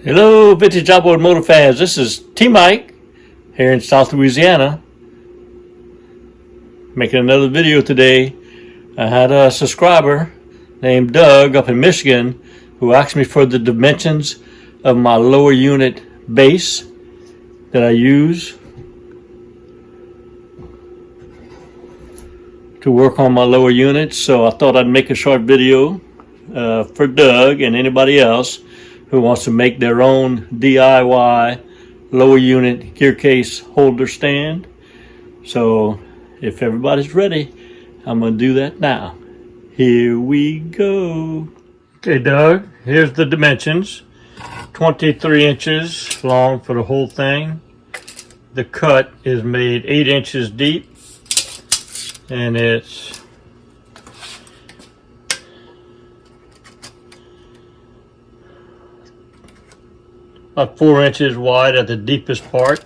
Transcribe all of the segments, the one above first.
Hello, vintage outboard motor fans. This is T Mike here in South Louisiana, making another video today. I had a subscriber named Doug up in Michigan who asked me for the dimensions of my lower unit base that I use to work on my lower units. So I thought I'd make a short video for Doug and anybody else who wants to make their own DIY lower unit Gearcase holder stand. So if everybody's ready, I'm gonna do that now. Here we go. Okay, Doug, here's the dimensions. 23 inches long for the whole thing. The cut is made 8 inches deep, and it's about 4 inches wide at the deepest part,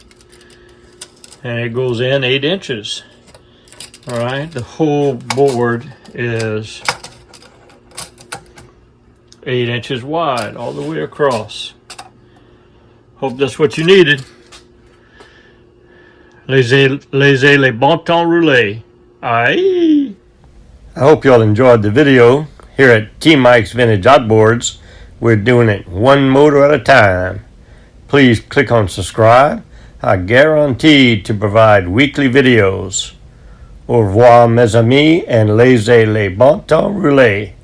and it goes in 8 inches. All right, the whole board is 8 inches wide all the way across. Hope that's what you needed. Laissez les bon temps rouler. Aye. I hope y'all enjoyed the video. Here at T Mike's Vintage Outboards, we're doing it one motor at a time. Please click on subscribe. I guarantee to provide weekly videos. Au revoir mes amis, and laissez les bon temps rouler.